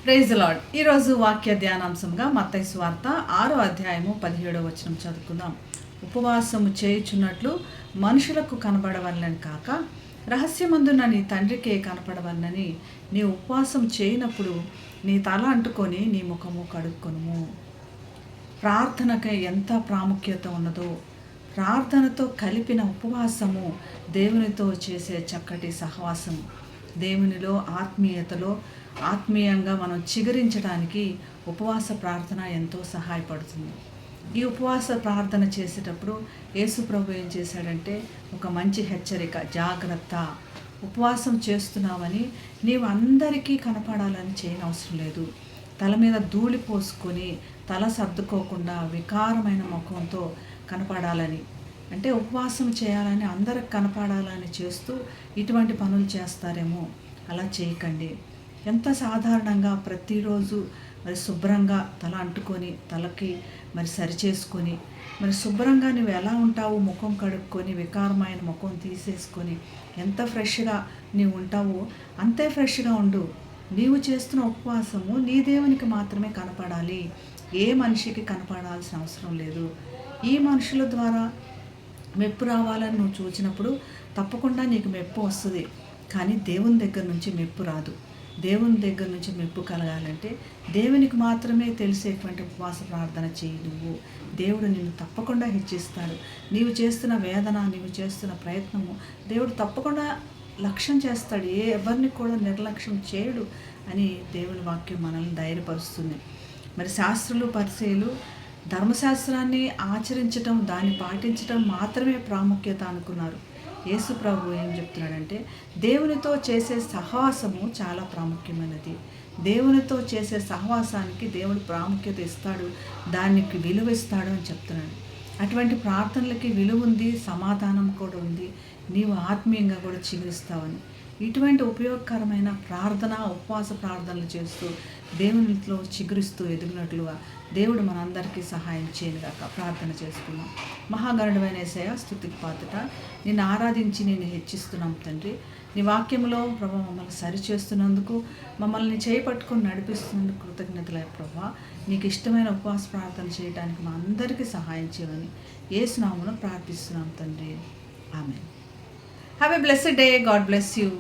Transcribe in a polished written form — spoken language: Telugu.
Praise lord. ఈరోజు వాక్య ధ్యానాంశంగా మత్తయి సువార్త 6వ అధ్యాయము 17వ వచనం చదువుకుందాం. ఉపవాసము చేయుచున్నట్లు మనుషులకు కనబడవలనని కాక రహస్యమందున నీ తండ్రికే కనపడవలనని నీ ఉపవాసం చేయనప్పుడు నీ తల అంటుకొని నీ ముఖము కడుక్కొనుము. ప్రార్థనకి ఎంత ప్రాముఖ్యత ఉన్నదో, ప్రార్థనతో కలిపిన ఉపవాసము దేవునితో చేసే చక్కటి సహవాసము. దేవునిలో ఆత్మీయతలో ఆత్మీయంగా మనం చిగురించడానికి ఉపవాస ప్రార్థన ఎంతో సహాయపడుతుంది. ఈ ఉపవాస ప్రార్థన చేసేటప్పుడు యేసు ప్రభు ఏం చేశాడంటే ఒక మంచి హెచ్చరిక, జాగ్రత్త, ఉపవాసం చేస్తున్నావని నీవు అందరికీ కనపడాలని చేయనవసరం లేదు. తల మీద ధూళి పోసుకొని తల సర్దుకోకుండా వికారమైన ముఖంతో కనపడాలని, అంటే ఉపవాసం చేయాలని అందరికి కనపడాలని చేస్తూ ఇటువంటి పనులు చేస్తారేమో. అలా చేయకండి. ఎంత సాధారణంగా ప్రతిరోజు మరి శుభ్రంగా తల అంటుకొని తలకి మరి సరిచేసుకొని మరి శుభ్రంగా నువ్వు ఎలా ఉంటావు, ముఖం కడుక్కొని వికారమైన ముఖం తీసేసుకొని ఎంత ఫ్రెష్గా నీవు ఉంటావో అంతే ఫ్రెష్గా ఉండు. నీవు చేస్తున్న ఉపవాసము నీ దేవునికి మాత్రమే కనపడాలి, ఏ మనిషికి కనపడాల్సిన అవసరం లేదు. ఈ మనుషుల ద్వారా మెప్పు రావాలని నువ్వు చూసినప్పుడు తప్పకుండా నీకు మెప్పు వస్తుంది, కానీ దేవుని దగ్గర నుంచి మెప్పు రాదు. దేవుని దగ్గర నుంచి మెప్పు కలగాలంటే దేవునికి మాత్రమే తెలిసేటువంటి ఉపవాస ప్రార్థన చేయి. నువ్వు దేవుడు నిన్ను తప్పకుండా హెచ్చిస్తాడు. నీవు చేస్తున్న వేదన, నీవు చేస్తున్న ప్రయత్నము దేవుడు తప్పకుండా లక్ష్యం చేస్తాడు. ఎవరిని కూడా నిర్లక్ష్యం చేయడు అని దేవుని వాక్యం మనల్ని ధైర్యపరుస్తుంది. మరి శాస్త్రులు, పరిసయ్యులు ధర్మశాస్త్రాన్ని ఆచరించటం, దాన్ని పాటించటం మాత్రమే ప్రాముఖ్యత అనుకున్నారు. యేసు ప్రభు ఏం చెప్తున్నాడంటే దేవునితో చేసే సహవాసము చాలా ప్రాముఖ్యమైనది. దేవునితో చేసే సహవాసానికి దేవుడు ప్రాముఖ్యత ఇస్తాడు, దానికి విలువ ఇస్తాడు అని చెప్తున్నాడు. అటువంటి ప్రార్థనలకి విలువ ఉంది, సమాధానం కూడా ఉంది. నీవు ఆత్మీయంగా కూడా చిగురిస్తావని ఇటువంటి ఉపయోగకరమైన ప్రార్థన, ఉపవాస ప్రార్థనలు చేస్తూ దేవునిలో చిగురిస్తూ ఎదిగినట్లుగా దేవుడు మనందరికీ సహాయం చేయనుగాక. ప్రార్థన చేసుకున్నాం. మహాగణుడైన యేసయ్య, స్తుతికి పాత్రట, నిన్ను ఆరాధించి నిన్ను హెచ్చిస్తున్నాం తండ్రి. నీ వాక్యంలో ప్రభా మమ్మల్ని సరిచేస్తున్నందుకు, మమ్మల్ని చేపట్టుకొని నడిపిస్తున్నందుకు కృతజ్ఞతలే ప్రభా. నీకు ఇష్టమైన ఉపవాస ప్రార్థన చేయడానికి మా అందరికీ సహాయం చేయమని యేసు నామములో ప్రార్థిస్తున్నాం తండ్రి. ఆమేన్. Have a blessed day. God bless you.